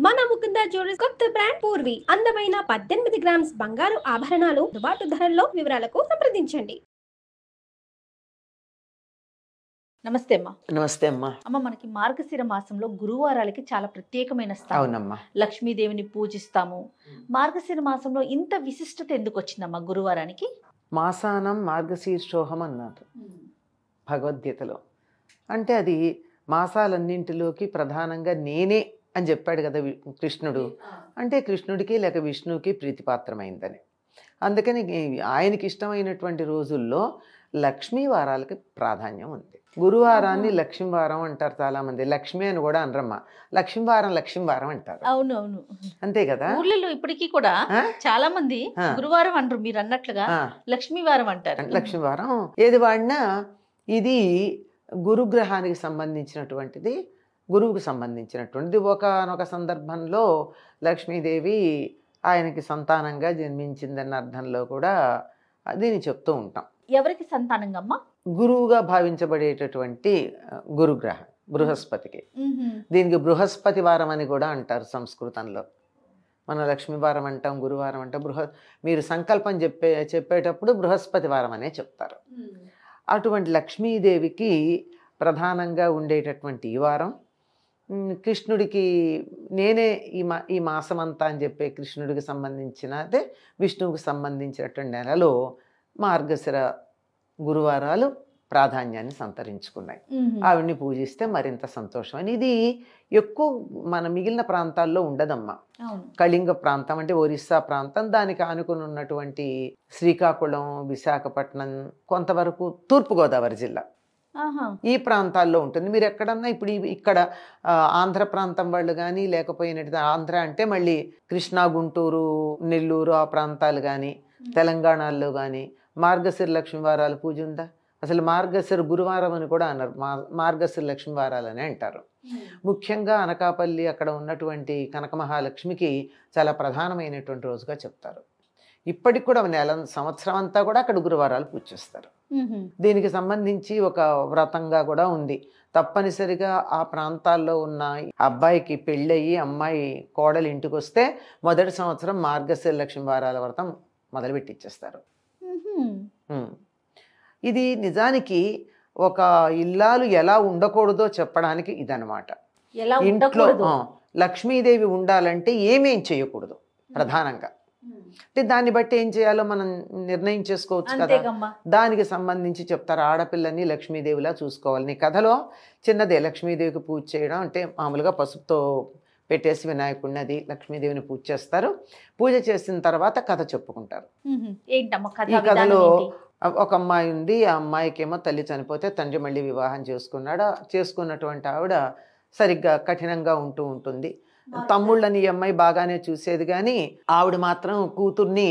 మన ముకుంద జ్యువెలర్స్ కొత్త బ్రాండ్ పూర్వి అందమైన 18 గ్రామ్స్ బంగారు ఆభరణాలు అందుబాటు ధరల్లో. వివరాలకు సంప్రదించండి. నమస్తే అమ్మా. నమస్తే అమ్మా. అమ్మ, మనకి మార్గశిర మాసంలో గురువారాలకి చాలా ప్రత్యేకమైన స్థానం. అవునమ్మా. లక్ష్మీదేవిని పూజిస్తాము. మార్గశిర మాసంలో ఇంత విశిష్టత ఎందుకు వచ్చిందమ్మా గురువారానికి? మాసానం మార్గశీర్షోహం అన్నారు భగవద్గీతలో. అంటే అది మాసాలన్నింటిలోకి ప్రధానంగా నేనే అని చెప్పాడు కదా కృష్ణుడు. అంటే కృష్ణుడికి లేక విష్ణువుకి ప్రీతిపాత్రమైందని. అందుకని ఆయనకి ఇష్టమైనటువంటి రోజుల్లో లక్ష్మీ వారాలకి ప్రాధాన్యం ఉంది. గురువారాన్ని లక్ష్మీవారం అంటారు చాలామంది. లక్ష్మి అని కూడా అనరమ్మా, లక్ష్మీవారం అంటారు. అవునవును, అంతే కదా. ఊర్లలో ఇప్పటికీ కూడా చాలా మంది గురువారం అంటారు, మీరు అన్నట్లుగా లక్ష్మీవారం అంటారు. లక్ష్మీవారం ఏది వాడినా ఇది గురుగ్రహానికి సంబంధించినటువంటిది, గురువుకు సంబంధించినటువంటిది. ఒకనొక సందర్భంలో లక్ష్మీదేవి ఆయనకి సంతానంగా జన్మించిందన్న అర్థంలో కూడా దీన్ని చెప్తూ ఉంటాం. ఎవరికి సంతానంగా అమ్మా? గురువుగా భావించబడేటటువంటి గురుగ్రహం బృహస్పతికి. దీనికి బృహస్పతి వారం అని కూడా అంటారు సంస్కృతంలో. మన లక్ష్మీవారం అంటాం, గురువారం అంటాం. మీరు సంకల్పం చెప్పేటప్పుడు బృహస్పతి వారం అనే చెప్తారు. అటువంటి లక్ష్మీదేవికి ప్రధానంగా ఉండేటటువంటి ఈ వారం కృష్ణుడికి నేనే ఈ మాసం అంతా అని చెప్పే కృష్ణుడికి సంబంధించిన అదే విష్ణువుకి సంబంధించినటువంటి నెలలో మార్గశిర గురువారాలు ప్రాధాన్యాన్ని సంతరించుకున్నాయి. ఆవిడ్ని పూజిస్తే మరింత సంతోషం అని. ఇది ఎక్కువ మన మిగిలిన ప్రాంతాల్లో ఉండదమ్మా. కళింగ ప్రాంతం అంటే ఒరిస్సా ప్రాంతం, దానికి ఆనుకుని ఉన్నటువంటి శ్రీకాకుళం, విశాఖపట్నం, కొంతవరకు తూర్పుగోదావరి జిల్లా, ఈ ప్రాంతాల్లో ఉంటుంది. మీరు ఎక్కడన్నా ఇప్పుడు ఇక్కడ ఆంధ్ర ప్రాంతం వాళ్ళు కానీ లేకపోయినట్టు, ఆంధ్ర అంటే మళ్ళీ కృష్ణా, గుంటూరు, నెల్లూరు ఆ ప్రాంతాలు కానీ, తెలంగాణలో కానీ మార్గశిర లక్ష్మీవారాల పూజ ఉందా? అసలు మార్గశిర గురువారం అని కూడా అన్నారు, మార్గశిర లక్ష్మీవారాలు అని అంటారు. ముఖ్యంగా అనకాపల్లి అక్కడ ఉన్నటువంటి కనక మహాలక్ష్మికి చాలా ప్రధానమైనటువంటి రోజుగా చెప్తారు. ఇప్పటికి కూడా సంవత్సరం అంతా కూడా అక్కడ గురువారాలు పూజ చేస్తారు. దీనికి సంబంధించి ఒక వ్రతంగా కూడా ఉంది. తప్పనిసరిగా ఆ ప్రాంతాల్లో ఉన్న అబ్బాయికి పెళ్ళయి అమ్మాయి కోడలు ఇంటికి వస్తే మొదటి సంవత్సరం మార్గశిర లక్ష్మీవారాల వ్రతం మొదలుపెట్టిచ్చేస్తారు. ఇది నిజానికి ఒక ఇల్లాలు ఎలా ఉండకూడదో చెప్పడానికి ఇదనమాట. ఇంట్లో లక్ష్మీదేవి ఉండాలంటే ఏమేం చేయకూడదు ప్రధానంగా. అంటే దాన్ని బట్టి ఏం చేయాలో మనం నిర్ణయం చేసుకోవచ్చు కదా. దానికి సంబంధించి చెప్తారు. ఆడపిల్లని లక్ష్మీదేవిలా చూసుకోవాలి. నీ కథలో చిన్నదే లక్ష్మీదేవికి పూజ చేయడం అంటే మామూలుగా పసుపుతో పెట్టేసి వినాయకుడిని అది లక్ష్మీదేవిని పూజ చేస్తారు. పూజ చేసిన తర్వాత కథ చెప్పుకుంటారు. ఈ కథలో ఒక అమ్మాయి ఉంది. ఆ అమ్మాయికి ఏమో తల్లి చనిపోతే తండ్రి మళ్ళీ వివాహం చేసుకున్నాడు. చేసుకున్నటువంటి ఆవిడ సరిగ్గా కఠినంగా ఉంటూ ఉంటుంది. తమ్ముళ్ళని ఈ అమ్మాయి బాగానే చూసేది, కానీ ఆవిడ మాత్రం కూతుర్ని,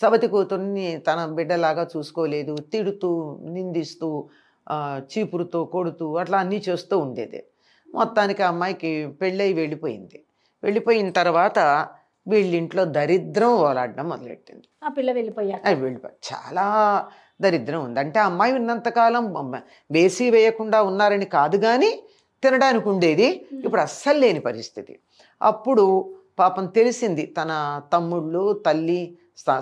సవతి కూతుర్ని తన బిడ్డలాగా చూసుకోలేదు. తిడుతూ, నిందిస్తూ, చీపురుతో కొడుతూ అట్లా అన్నీ చేస్తూ ఉండేది. మొత్తానికి ఆ అమ్మాయికి పెళ్ళయి వెళ్ళిపోయింది. వెళ్ళిపోయిన తర్వాత వీళ్ళింట్లో దరిద్రం ఓలాడడం మొదలెట్టింది. ఆ పిల్ల వెళ్ళిపోయి చాలా దరిద్రం ఉంది. అంటే ఆ అమ్మాయి ఉన్నంతకాలం వేసి వేయకుండా ఉన్నారని కాదు, కానీ తినడానికి ఉండేది. ఇప్పుడు అస్సలు లేని పరిస్థితి. అప్పుడు పాపం తెలిసింది, తన తమ్ముళ్ళు, తల్లి,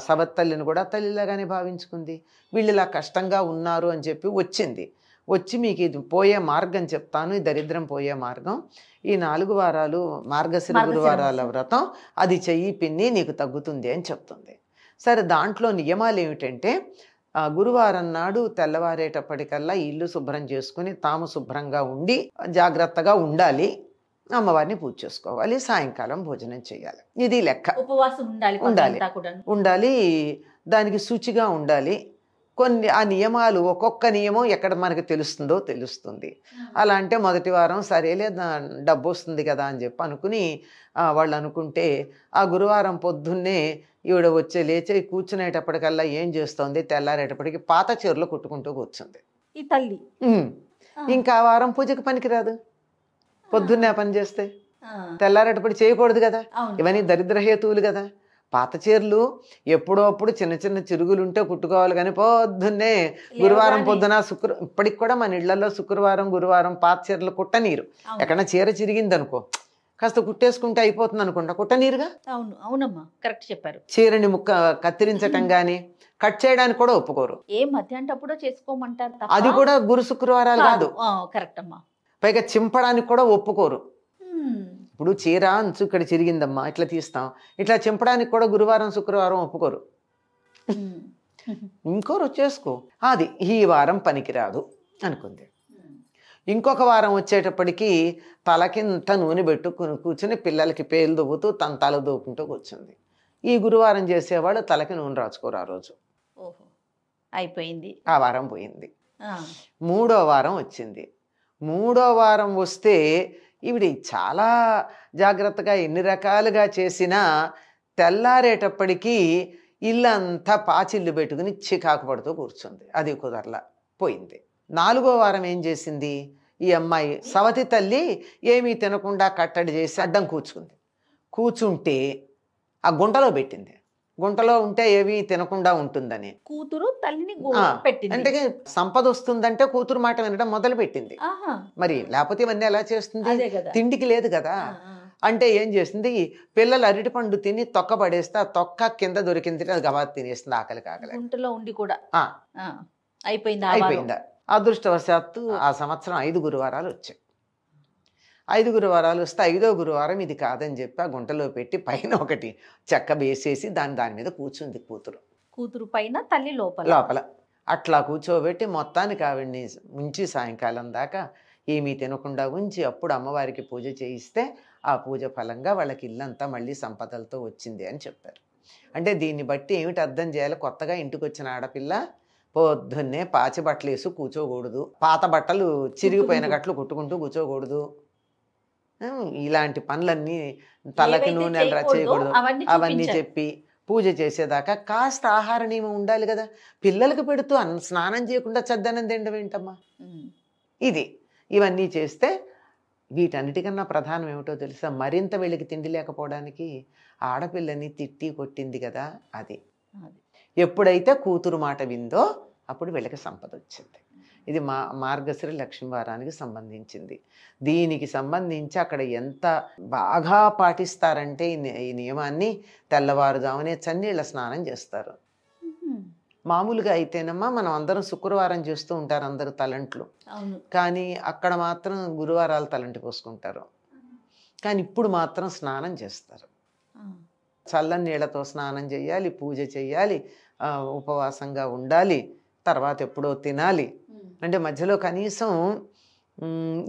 సవత్తల్లిని కూడా తల్లిలాగానే భావించుకుంది. వీళ్ళు ఇలా కష్టంగా ఉన్నారు అని చెప్పి వచ్చింది. వచ్చి మీకు ఇది పోయే మార్గం చెప్తాను, ఈ దరిద్రం పోయే మార్గం, ఈ 4 వారాలు మార్గశిర గురువారాల వ్రతం అది చెయ్యి పిన్ని, నీకు తగ్గుతుంది అని చెప్తుంది. సరే, దాంట్లో నియమాలు ఏమిటంటే గురువారం నాడు తెల్లవారేటప్పటికల్లా ఇల్లు శుభ్రం చేసుకుని తాము శుభ్రంగా ఉండి జాగ్రత్తగా ఉండాలి. అమ్మవారిని పూజ చేసుకోవాలి. సాయంకాలం భోజనం చేయాలి. ఇది లెక్క. ఉపవాసం ఉండాలి. దానికి శుచిగా ఉండాలి. కొన్ని ఆ నియమాలు, ఒక్కొక్క నియమం ఎక్కడ మనకి తెలుస్తుంది. అలా అంటే మొదటి వారం సరేలే డబ్బు వస్తుంది కదా అని చెప్పి అనుకుని వాళ్ళు అనుకుంటే, ఆ గురువారం పొద్దున్నే ఈవిడ లేచి కూర్చునేటప్పటికల్లా ఏం చేస్తుంది, తెల్లారేటప్పటికి పాత చీరలు కుట్టుకుంటూ కూర్చుంది ఈ తల్లి. ఇంకా ఆ వారం పూజకి పనికిరాదు. పొద్దున్నే పని చేస్తే తెల్లారేటప్పటి చేయకూడదు కదా. ఇవన్నీ దరిద్రహేతువులు కదా. పాత చీరలు ఎప్పుడో అప్పుడు చిన్న చిన్న చిరుగులు ఉంటే కుట్టుకోవాలి, కానీ పొద్దున్నే గురువారం పొద్దున ఇప్పటికి కూడా మన ఇళ్లలో శుక్రవారం, గురువారం పాత చీరలు కుట్టనీరు. ఎక్కడన్నా చీర చిరిగింది అనుకో, కాస్త కుట్టేసుకుంటే అయిపోతుంది అనుకుంటా, కుట్టనీరుగా. అవును, అవునమ్మా, కరెక్ట్ చెప్పారు. చీరని ముక్క కత్తిరించటం కానీ కట్ చేయడానికి కూడా ఒప్పుకోరు. ఏ మధ్యాంటప్పుడో చేసుకోమంటారు తప్ప అది కూడా గురు శుక్రవారాలు కాదు. కరెక్ట్ అమ్మా. పైగా చింపడానికి కూడా ఒప్పుకోరు. హ్మ్. ఇప్పుడు చీర అంచు ఇక్కడ చిరిగిందమ్మా, ఇట్లా తీస్తాం, ఇట్లా చింపడానికి కూడా గురువారం శుక్రవారం ఒప్పుకోరు. హ్మ్. ఇంకో రోజు చేసుకో, అది ఈ వారం పనికిరాదు అనుకుంది. ఇంకొక వారం వచ్చేటప్పటికి తలకింత నూనె పెట్టుకుని కూర్చుని పిల్లలకి పేలు దువ్వుతూ తన తల దూకుంటూ కూర్చుంది. ఈ గురువారం చేసేవాళ్ళు తలకి నూనె రాచుకోరు ఆ రోజు. ఓహో, అయిపోయింది. ఆ వారం పోయింది. ఆ. మూడో వారం వచ్చింది. మూడో వారం వస్తే ఈవిడ చాలా జాగ్రత్తగా ఎన్ని రకాలుగా చేసినా తెల్లారేటప్పటికీ ఇల్లంతా పాచిళ్ళు పెట్టుకుని చికాకు పడుతూ కూర్చుంది. అది కుదరలా, పోయింది. నాలుగో వారం ఏం చేసింది ఈ అమ్మాయి, సవతి తల్లి ఏమీ తినకుండా కట్టడి చేసి అడ్డం కూర్చుంది. కూర్చుంటే ఆ గుంటలో పెట్టింది. గుంటలో ఉంటే ఏవి తినకుండా ఉంటుందని కూతురు తల్లిని పెట్టింది. అంటే సంపద వస్తుందంటే కూతురు మాట వినడం మొదలు పెట్టింది. మరి లేకపోతే ఇవన్నీ ఎలా చేస్తుంది, తిండికి లేదు కదా. అంటే ఏం చేస్తుంది, పిల్లలు అరటి పండు తిని తొక్క పడేస్తే ఆ తొక్క కింద దొరికింది, అది గబా తినేస్తుంది ఆకలి కాకలే. గుంటలో ఉండి కూడా అయిపోయిందా. అదృష్టవశాత్తు ఆ సంవత్సరం 5 గురువారాలు వచ్చాయి. 5 గురువారాలు వస్తే 5వ గురువారం ఇది కాదని చెప్పి ఆ గుంటలో పెట్టి పైన ఒకటి చెక్క వేసేసి దాని మీద కూర్చుంది కూతురు పైన, తల్లి లోపల. అట్లా కూర్చోబెట్టి మొత్తానికి ఆవిడ్ని ఉంచి సాయంకాలం దాకా ఏమీ తినకుండా ఉంచి అప్పుడు అమ్మవారికి పూజ చేయిస్తే ఆ పూజ ఫలంగా వాళ్ళకి ఇల్లంతా మళ్ళీ సంపదలతో వచ్చింది అని చెప్పారు. అంటే దీన్ని బట్టి ఏమిటి అర్థం చేయాలి, కొత్తగా ఇంటికి వచ్చిన ఆడపిల్ల పొద్దున్నే పాచి బట్టలు వేసి కూర్చోకూడదు, పాత బట్టలు చిరిగిపోయిన గట్లు కుట్టుకుంటూ కూర్చోకూడదు, ఇలాంటి పనులన్నీ తలకి నూనెలు రచేయకూడదు అవన్నీ చెప్పి పూజ చేసేదాకా కాస్త ఆహార నియమం ఉండాలి కదా. పిల్లలకి పెడుతూ స్నానం చేయకుండా చద్దనం తినడం ఏంటమ్మా. ఇవన్నీ చేస్తే వీటన్నిటికన్నా ప్రధానం ఏమిటో తెలుసా, మరింత వీళ్ళకి తిండి లేకపోవడానికి ఆడపిల్లని తిట్టి కొట్టింది కదా. అది ఎప్పుడైతే కూతురు మాట విందో అప్పుడు వీళ్ళకి సంపద వచ్చింది. ఇది మార్గశిర లక్ష్మీ వారానికి సంబంధించింది. దీనికి సంబంధించి అక్కడ ఎంత బాగా పాటిస్తారంటే ఈ నియమాన్ని, తెల్లవారుజామునే చన్నీళ్ళ స్నానం చేస్తారు. మామూలుగా అయితేనమ్మా మనం అందరం శుక్రవారం చేస్తూ ఉంటారు అందరూ తలంట్లు, కానీ అక్కడ మాత్రం గురువారాలు తలంటి పోసుకుంటారు. కానీ ఇప్పుడు మాత్రం స్నానం చేస్తారు. చల్లని నీళ్ళతో స్నానం చేయాలి, పూజ చేయాలి, ఉపవాసంగా ఉండాలి, తర్వాత ఎప్పుడో తినాలి. అంటే మధ్యలో కనీసం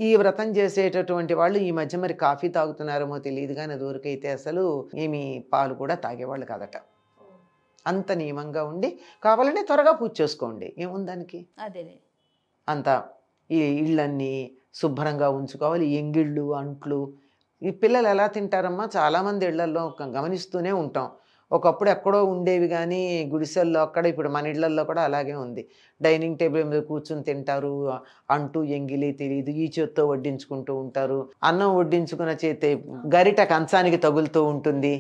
ఈ వ్రతం చేసేటటువంటి వాళ్ళు ఈ మధ్య మరి కాఫీ తాగుతున్నారేమో తెలియదు, కానీ దూరకైతే అసలు ఏమి పాలు కూడా తాగేవాళ్ళు కాదట. అంత నియమంగా ఉండి కావాలంటే త్వరగా పూజ చేసుకోండి, ఏముందానికి. అంతా ఈ ఇళ్ళన్నీ శుభ్రంగా ఉంచుకోవాలి. ఎంగిళ్ళు అంట్లు ఈ పిల్లలు ఎలా తింటారమ్మా, చాలామంది ఇళ్లల్లో గమనిస్తూనే ఉంటాం. ఒకప్పుడు ఎక్కడో ఉండేవి కానీ గుడిసెల్లో అక్కడ, ఇప్పుడు మన ఇళ్లల్లో కూడా అలాగే ఉంది. డైనింగ్ టేబుల్ మీద కూర్చుని తింటారు, అంటూ ఎంగిలి తెలియదు, ఈ చేత్తో వడ్డించుకుంటూ ఉంటారు. అన్నం వడ్డించుకున్న చేతే గరిట కంచానికి తగులుతూ ఉంటుంది.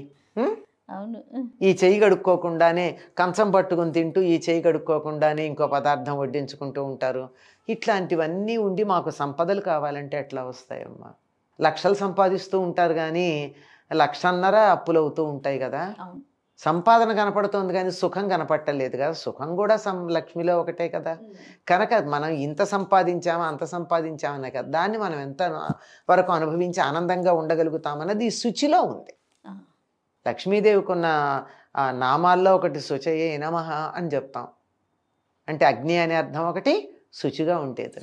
ఈ చెయ్యి కడుక్కోకుండానే కంచం పట్టుకుని తింటూ ఈ చెయ్యి కడుక్కోకుండానే ఇంకో పదార్థం వడ్డించుకుంటూ ఉంటారు. ఇట్లాంటివన్నీ ఉండి మాకు సంపదలు కావాలంటే ఎట్లా వస్తాయమ్మా. లక్షలు సంపాదిస్తూ ఉంటారు కానీ 1.5 అప్పులు అవుతూ ఉంటాయి కదా. సంపాదన కనపడుతుంది కానీ సుఖం కనపట్టలేదు కదా. సుఖం కూడా లక్ష్మిలో ఒకటే కదా. కనుక మనం ఇంత సంపాదించామా అంత సంపాదించామనే కదా, దాన్ని మనం ఎంత వరకు అనుభవించి ఆనందంగా ఉండగలుగుతామన్నది ఈ శుచిలో ఉంది. లక్ష్మీదేవికి ఉన్న నామాల్లో ఒకటి శుచయే నమః అని చెప్తాం. అంటే అగ్ని అనే అర్థం ఒకటి, శుచిగా ఉండేది.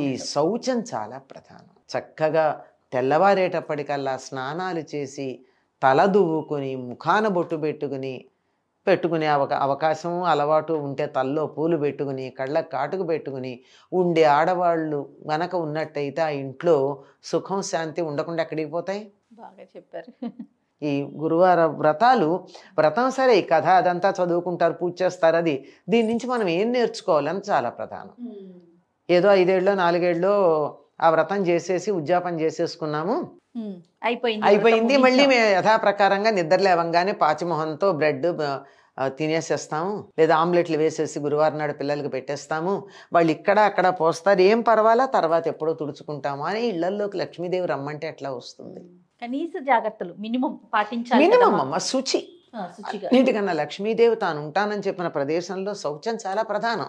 ఈ శౌచం చాలా ప్రధానం. చక్కగా తెల్లవారేటప్పటికల్లా స్నానాలు చేసి తల దువ్వుకొని ముఖాన బొట్టు పెట్టుకునే అవకాశం అలవాటు ఉంటే తల్లో పూలు పెట్టుకుని కళ్ళకు కాటుకు పెట్టుకుని ఉండే ఆడవాళ్ళు గనక ఉన్నట్టయితే ఆ ఇంట్లో సుఖం శాంతి ఉండకుండా ఎక్కడికి పోతాయి. బాగా చెప్పారు. ఈ గురువార వ్రతం సరే ఈ కథ అదంతా చదువుకుంటారు, పూజ చేస్తారు. అది దీని నుంచి మనం ఏం నేర్చుకోవాలని చాలా ప్రధానం. ఏదో 5 ఏళ్ళో 4 ఏళ్ళో ఆ వ్రతం చేసేసి ఉద్యాపన చేసేసుకున్నాము, అయిపోయింది, మళ్ళీ మేము యథాప్రకారంగా నిద్ర లేవంగానే పాచిమొహంతో బ్రెడ్ తినేసేస్తాము, లేదా ఆమ్లెట్లు వేసేసి గురువారం నాడు పిల్లలకి పెట్టేస్తాము, వాళ్ళు ఇక్కడ అక్కడ పోస్తారు, ఏం పర్వాలా తర్వాత ఎప్పుడో తుడుచుకుంటాము అని ఇళ్లల్లోకి లక్ష్మీదేవి రమ్మంటే ఎట్లా వస్తుంది. కనీస జాగ్రత్తలు మినిమం పాటించాలి మినిమం కదమ్మా. అమ్మ శుచి. శుచిగా. అన్నిటికన్నా లక్ష్మీదేవి తాను ఉంటానని చెప్పిన ప్రదేశంలో శౌచం చాలా ప్రధానం.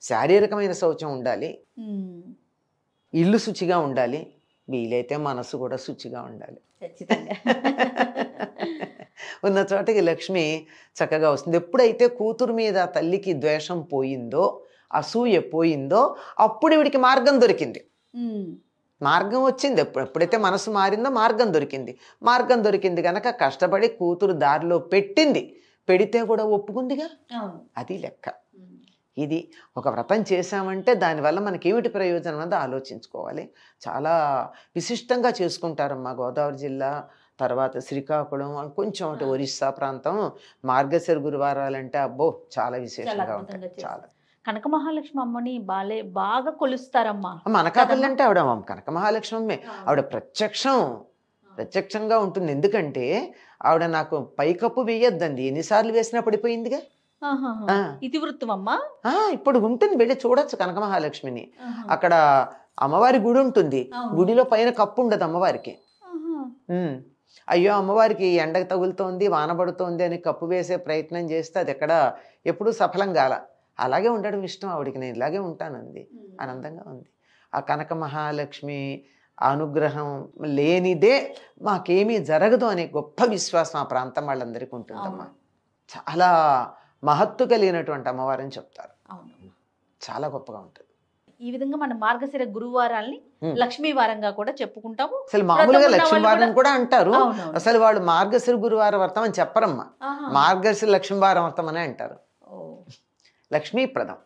శారీరకమైన శౌచం ఉండాలి, ఇల్లు శుచిగా ఉండాలి, వీలైతే మనసు కూడా శుచిగా ఉండాలి. ఖచ్చితంగా. ఉన్న చోటకి లక్ష్మి చక్కగా వస్తుంది. ఎప్పుడైతే కూతురు మీద తల్లికి ద్వేషం పోయిందో, అసూయ పోయిందో, అప్పుడు వీడికి మార్గం దొరికింది. మార్గం వచ్చింది. ఎప్పుడైతే మనసు మారిందో మార్గం దొరికింది. మార్గం దొరికింది కనుక కష్టపడి కూతురు దారిలో పెట్టింది. పెడితే కూడా ఒప్పుకుందిగా, అది లెక్క. ఇది ఒక వ్రతం చేశామంటే దానివల్ల మనకి ఏమిటి ప్రయోజనం అన్నది ఆలోచించుకోవాలి. చాలా విశిష్టంగా చేసుకుంటారమ్మా గోదావరి జిల్లా, తర్వాత శ్రీకాకుళం, కొంచెం అటు ఒరిస్సా ప్రాంతం మార్గశిర గురువారాలంటే అబ్బో చాలా విశేషంగా ఉంటాయి. చాలా. కనక మహాలక్ష్మి అమ్మని బాగా కొలుస్తారమ్మా. అనకాపల్లి అంటే ఆవిడ కనక మహాలక్ష్మి, ఆవిడ ప్రత్యక్షంగా ఉంటుంది. ఎందుకంటే ఆవిడ నాకు పైకప్పు వేయొద్దండి, ఎన్నిసార్లు వేసినా పడిపోయిందిగా. ఇతివృత్తం అమ్మా. ఇప్పుడు ఉంటుంది, వెళ్ళి చూడొచ్చు కనక మహాలక్ష్మిని. అక్కడ అమ్మవారి గుడి ఉంటుంది, గుడిలో పైన కప్పు ఉండదు అమ్మవారికి. అయ్యో అమ్మవారికి ఎండ తగులుతోంది, వానబడుతోంది అని కప్పు వేసే ప్రయత్నం చేస్తే అది ఎప్పుడూ సఫలం కాల. అలాగే ఉండడం ఇష్టం ఆవిడికి, నేను ఇలాగే ఉంటానంది. ఆనందంగా ఉంది. ఆ కనక మహాలక్ష్మి అనుగ్రహం లేనిదే మాకేమీ జరగదు అనే గొప్ప విశ్వాసం ఆ ప్రాంతం వాళ్ళందరికీ ఉంటుందమ్మా. చాలా మహత్తు కలిగినటువంటి అమ్మవారని చెప్తారు. చాలా గొప్పగా ఉంటుంది. ఈ విధంగా మన మార్గశిర గురువారాల్ని లక్ష్మీ వారంగా కూడా చెప్పుకుంటాము. అసలు మామూలుగా లక్ష్మీ వారం కూడా అంటారు. అసలు వాళ్ళు మార్గశిర గురువార వ్రతం అని చెప్పరమ్మా, మార్గశిర లక్ష్మీ వారం వ్రతం అనే అంటారు. లక్ష్మీప్రదం.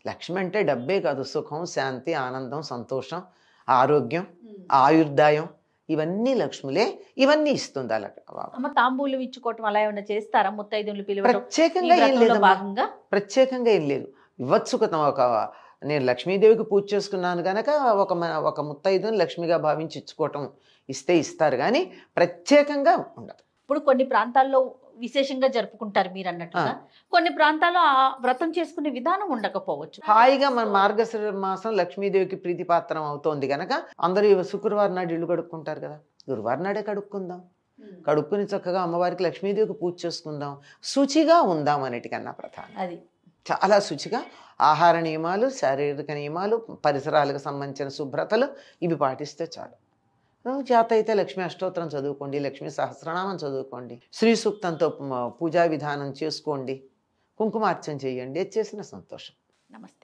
లక్ష్మి అంటే డబ్బే కాదు, సుఖం, శాంతి, ఆనందం, సంతోషం, ఆరోగ్యం, ఆయుర్దాయం, ఇవన్నీ లక్ష్ములే. ఇవన్నీ ఇస్తుంది అలా. తాంబూలం ఇచ్చుకోవటం అలా ఏమైనా చేస్తారా? ముత్తైదువులు పిలవడం ప్రత్యేకంగా ఏం లేదు, ప్రత్యేకంగా ఏం లేదు. ఇవ్వచ్చు కదా. నేను లక్ష్మీదేవికి పూజ చేసుకున్నాను కనుక ఒక ముత్తైదుని లక్ష్మిగా భావించి ఇచ్చుకోవటం, ఇస్తే ఇస్తారు, కానీ ప్రత్యేకంగా ఉండదు. ఇప్పుడు కొన్ని ప్రాంతాల్లో విశేషంగా జరుపుకుంటారు మీరు అన్నట్టుగా, కొన్ని ప్రాంతాల్లో ఆ వ్రతం చేసుకునే విధానం ఉండకపోవచ్చు. హాయిగా మన మార్గశిర మాసం లక్ష్మీదేవికి ప్రీతిపాత్రం అవుతోంది కనుక అందరూ శుక్రవారం నాడు ఇల్లు కడుక్కుంటారు కదా, గురువారం నాడే కడుక్కుందాం. కడుక్కుని చక్కగా అమ్మవారికి లక్ష్మీదేవికి పూజ చేసుకుందాం, శుచిగా ఉందాం. అన్నిటికన్నా ప్రధానం అది. చాలా శుచిగా ఆహార నియమాలు, శారీరక నియమాలు, పరిసరాలకు సంబంధించిన శుభ్రతలు ఇవి పాటిస్తే చాలు. చేత అయితే లక్ష్మీ అష్టోత్తరం చదువుకోండి, లక్ష్మీ సహస్రనామం చదువుకోండి, శ్రీ సూక్తంతో పూజా విధానం చేసుకోండి, కుంకుమార్చన చేయండి, చేసిన సంతోషం. నమస్తే.